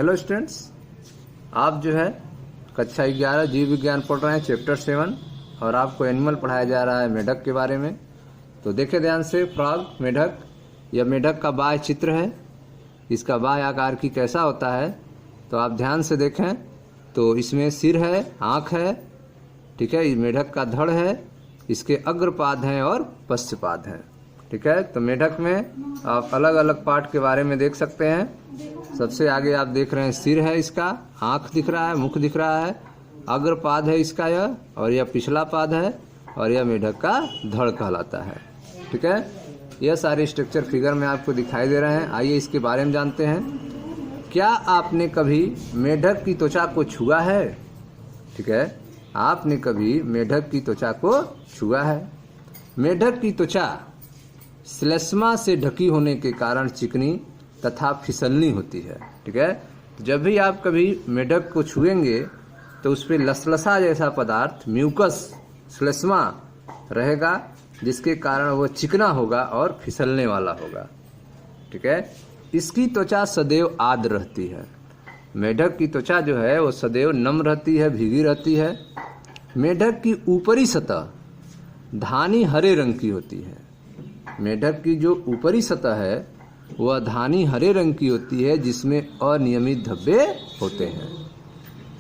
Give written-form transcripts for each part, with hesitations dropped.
Hello students, आप जो है कक्षा 11 जीव विज्ञान पढ़ रहे हैं चैप्टर 7 और आपको एनिमल पढ़ाया जा रहा है मेढक के बारे में। तो देखें ध्यान से, फ्रॉग मेढक, यह मेढक का बाह्य चित्र है। इसका बाह्य आकार की कैसा होता है तो आप ध्यान से देखें तो इसमें सिर है, आँख है, ठीक है। मेढक का धड़ है, इसके अग्रपाद हैं और पश्चपाद हैं, ठीक है। तो मेढक में आप अलग अलग पार्ट के बारे में देख सकते हैं। सबसे आगे आप देख रहे हैं सिर है, इसका आँख दिख रहा है, मुख दिख रहा है, अग्रपाद है इसका यह, और यह पिछला पाद है, और यह मेढक का धड़ कहलाता है, ठीक है। यह सारे स्ट्रक्चर फिगर में आपको दिखाई दे रहे हैं। आइए इसके बारे में जानते हैं। क्या आपने कभी मेढक की त्वचा को छुआ है? ठीक है, आपने कभी मेढक की त्वचा को छुआ है? मेढक की त्वचा श्लेष्मा से ढकी होने के कारण चिकनी तथा फिसलनी होती है, ठीक है। तो जब भी आप कभी मेढक को छुएंगे तो उस पर लसलसा जैसा पदार्थ म्यूकस श्लेष्मा रहेगा, जिसके कारण वो चिकना होगा और फिसलने वाला होगा, ठीक है। इसकी त्वचा सदैव आर्द्र रहती है। मेढक की त्वचा जो है वो सदैव नम रहती है, भीगी रहती है। मेढक की ऊपरी सतह धानी हरे रंग की होती है। मेढक की जो ऊपरी सतह है वह धानी हरे रंग की होती है, जिसमें अनियमित धब्बे होते हैं,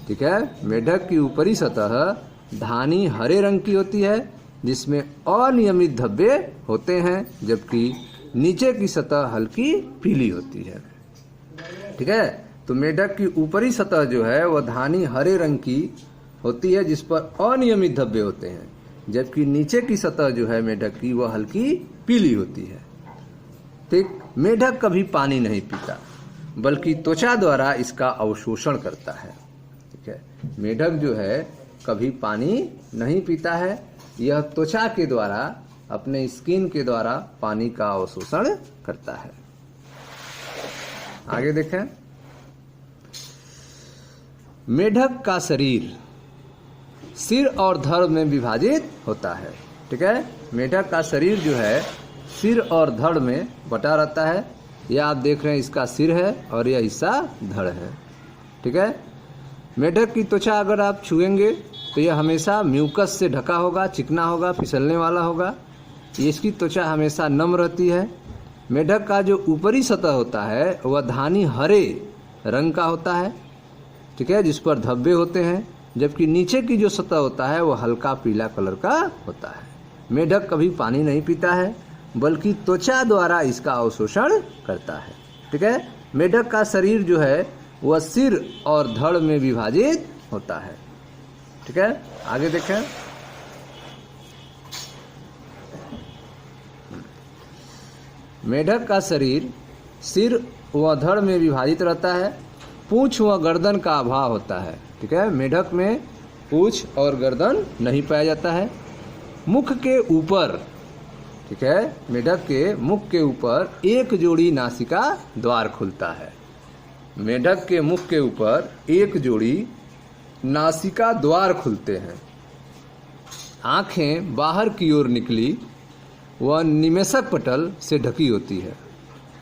ठीक है। मेढक की ऊपरी सतह धानी हरे रंग की होती है, जिसमें अनियमित धब्बे होते हैं, जबकि नीचे की सतह हल्की पीली होती है, ठीक है। तो मेढक की ऊपरी सतह जो है वह धानी हरे रंग की होती है, जिस पर अनियमित धब्बे होते हैं, जबकि नीचे की सतह जो है मेढक की वह हल्की पीली होती है, ठीक। मेढक कभी पानी नहीं पीता, बल्कि त्वचा द्वारा इसका अवशोषण करता है, ठीक है। मेढक जो है कभी पानी नहीं पीता है, यह त्वचा के द्वारा, अपने स्किन के द्वारा पानी का अवशोषण करता है। आगे देखें। मेढक का शरीर सिर और धड़ में विभाजित होता है, ठीक है। मेढक का शरीर जो है सिर और धड़ में बटा रहता है। यह आप देख रहे हैं, इसका सिर है और यह हिस्सा धड़ है, ठीक है। मेढक की त्वचा अगर आप छुएंगे तो यह हमेशा म्यूकस से ढका होगा, चिकना होगा, फिसलने वाला होगा। इसकी त्वचा हमेशा नम रहती है। मेढक का जो ऊपरी सतह होता है वह धानी हरे रंग का होता है, ठीक है, जिस पर धब्बे होते हैं, जबकि नीचे की जो सतह होता है वह हल्का पीला कलर का होता है। मेढक कभी पानी नहीं पीता है, बल्कि त्वचा द्वारा इसका अवशोषण करता है, ठीक है। मेढक का शरीर जो है वह सिर और धड़ में विभाजित होता है, ठीक है। आगे देखें। मेढक का शरीर सिर व धड़ में विभाजित रहता है। पूंछ व गर्दन का अभाव होता है, ठीक है। मेढक में पूंछ और गर्दन नहीं पाया जाता है। मुख के ऊपर, ठीक है, मेढक के मुख के ऊपर एक जोड़ी नासिका द्वार खुलता है। मेढक के मुख के ऊपर एक जोड़ी नासिका द्वार खुलते हैं। आंखें बाहर की ओर निकली व निमेषक पटल से ढकी होती है।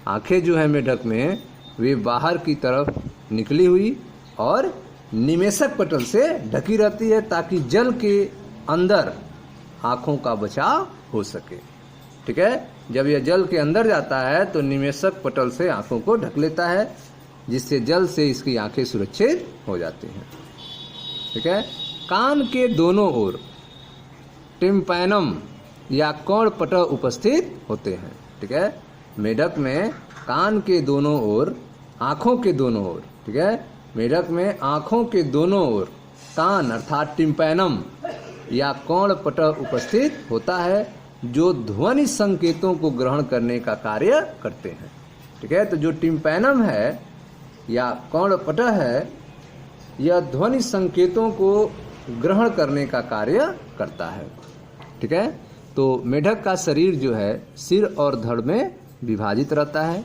आंखें जो है मेढक में वे बाहर की तरफ निकली हुई और निमेषक पटल से ढकी रहती है, ताकि जल के अंदर आँखों का बचाव हो सके, ठीक है। जब यह जल के अंदर जाता है तो निमेषक पटल से आँखों को ढक लेता है, जिससे जल से इसकी आँखें सुरक्षित हो जाती हैं, ठीक है। कान के दोनों ओर टिम्पैनम या कर्णपटल उपस्थित होते हैं, ठीक है। मेढक में कान के दोनों ओर, आँखों के दोनों ओर, ठीक है, मेढक में आँखों के दोनों ओर कान अर्थात टिम्पैनम या कर्णपटल उपस्थित होता है, जो ध्वनि संकेतों को ग्रहण करने का कार्य करते हैं, ठीक है। तो जो टिम्पैनम है या कर्णपटल है, यह ध्वनि संकेतों को ग्रहण करने का कार्य करता है, ठीक है। तो मेढक का शरीर जो है सिर और धड़ में विभाजित रहता है।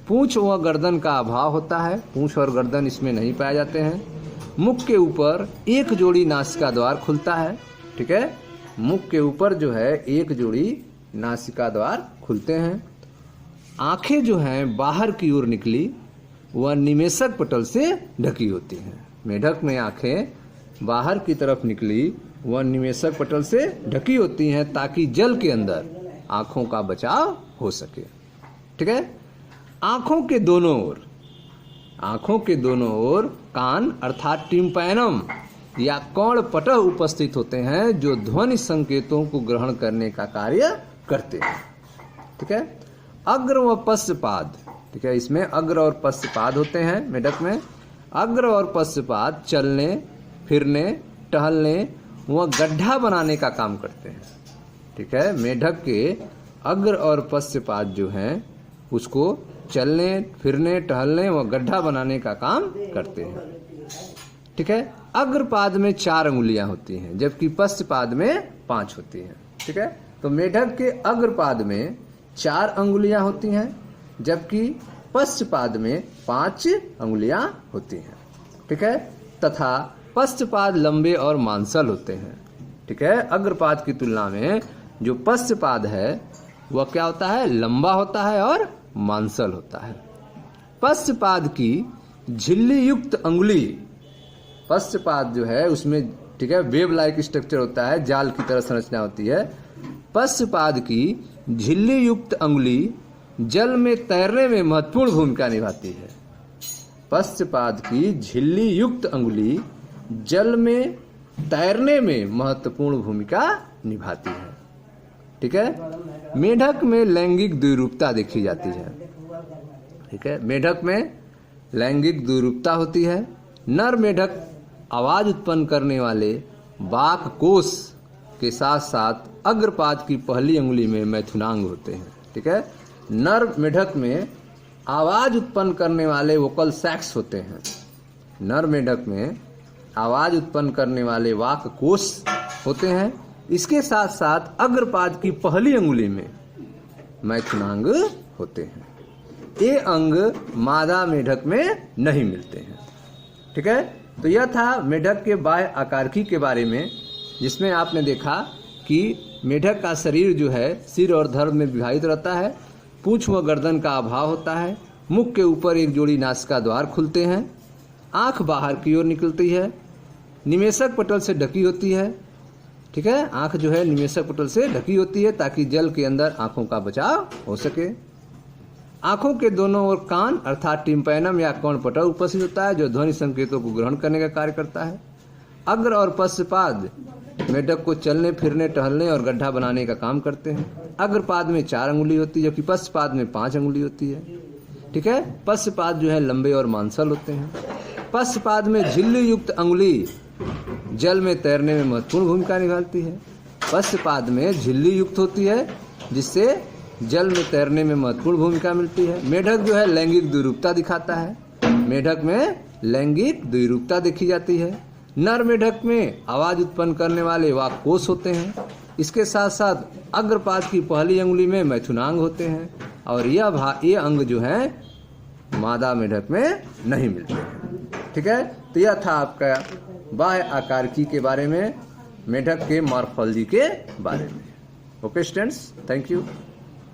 पूंछ व गर्दन का अभाव होता है, पूंछ और गर्दन इसमें नहीं पाए जाते हैं। मुख के ऊपर एक जोड़ी नासिका द्वार खुलता है, ठीक है। मुख के ऊपर जो है एक जोड़ी नासिका द्वार खुलते हैं। आंखें जो हैं बाहर की ओर निकली वह निमेषक पटल से ढकी होती हैं। मेढक में आंखें बाहर की तरफ निकली वह निमेषक पटल से ढकी होती हैं ताकि जल के अंदर आंखों का बचाव हो सके। ठीक है। आंखों के दोनों ओर कान अर्थात टिम्पैनम या कर्णपटल उपस्थित होते हैं जो ध्वनि संकेतों को ग्रहण करने का कार्य करते हैं। ठीक है। अग्र व पश्चपाद, ठीक है, इसमें अग्र और पश्चपाद होते हैं मेढक में। अग्र और पश्चपाद चलने फिरने टहलने व गड्ढा बनाने का काम करते हैं। ठीक है। मेढक के अग्र और पश्चपाद जो हैं उसको चलने फिरने टहलने व गड्ढा बनाने का काम करते हैं। ठीक है। अग्रपाद में 4 अंगुलियां होती हैं जबकि पश्चपाद में 5 होती हैं। ठीक है। तो मेढक के अग्रपाद में 4 अंगुलियां होती हैं जबकि पश्चपाद में 5 अंगुलियां होती हैं। ठीक है। तथा पश्चपाद लंबे और मांसल होते हैं। ठीक है। अग्रपाद की तुलना में जो पश्चपाद है वह क्या होता है, लंबा होता है और मांसल होता है। पश्चपाद की झिल्ली युक्त अंगुली, पश्चपाद जो है उसमें, ठीक है, वेब लाइक स्ट्रक्चर होता है, जाल की तरह संरचना होती है। पश्चपाद की झिल्ली युक्त अंगुली जल में तैरने में महत्वपूर्ण भूमिका निभाती है। पश्चपाद की झिल्ली युक्त अंगुली जल में तैरने में महत्वपूर्ण भूमिका निभाती है। ठीक है। मेढक में लैंगिक द्विरूपता देखी जाती है। ठीक है। मेढक में लैंगिक द्विरूपता होती है। नर मेढक आवाज उत्पन्न करने वाले वाक कोश के साथ साथ अग्रपाद की पहली अंगुली में मैथुनांग होते हैं। ठीक है। नर मेढक में आवाज उत्पन्न करने वाले वोकल सैक्स होते हैं। नर मेढक में आवाज उत्पन्न करने वाले वाक कोश होते हैं। इसके साथ साथ अग्रपाद की पहली अंगुली में मैथुनांग होते हैं। ये अंग मादा मेढक में नहीं मिलते हैं। ठीक है। तो यह था मेढक के बाह्य आकारिकी के बारे में, जिसमें आपने देखा कि मेढक का शरीर जो है सिर और धड़ में विभाजित रहता है। पूंछ व गर्दन का अभाव होता है। मुख के ऊपर एक जोड़ी नासिका द्वार खुलते हैं। आंख बाहर की ओर निकलती है। निमेषक पटल से ढकी होती है। ठीक है। आंख जो है निमेषक पटल से ढकी होती है ताकि जल के अंदर आंखों का बचाव हो सके। आंखों के दोनों ओर कान अर्थात टिम्पैनम या कर्णपटल उपस्थित होता है जो ध्वनि संकेतों को ग्रहण करने का कार्य करता है। अग्र और पश्चपाद मेढक को चलने फिरने टहलने और गड्ढा बनाने का काम करते हैं। अग्रपाद में 4 अंगुली होती है जबकि पश्चपाद में 5 अंगुली होती है। ठीक है। पश्चपाद जो है लंबे और मांसल होते हैं। पश्चपाद में झिल्ली युक्त अंगुली जल में तैरने में महत्वपूर्ण भूमिका निभाती है। पश्चपाद में झिल्ली युक्त होती है जिससे जल में तैरने में महत्वपूर्ण भूमिका मिलती है। मेढक जो है लैंगिक द्विरूपता दिखाता है। मेढक में लैंगिक द्विरूपता देखी जाती है। नर मेढक में आवाज उत्पन्न करने वाले वाक कोश होते हैं। इसके साथ साथ अग्रपाद की पहली अंगुली में मैथुनांग होते हैं और ये अंग जो है मादा मेढक में नहीं मिलते हैं। ठीक है। तो यह था आपका बाह्य आकारिकी के बारे में, मेढक के मॉर्फोलॉजी के बारे में। Okay students, thank you.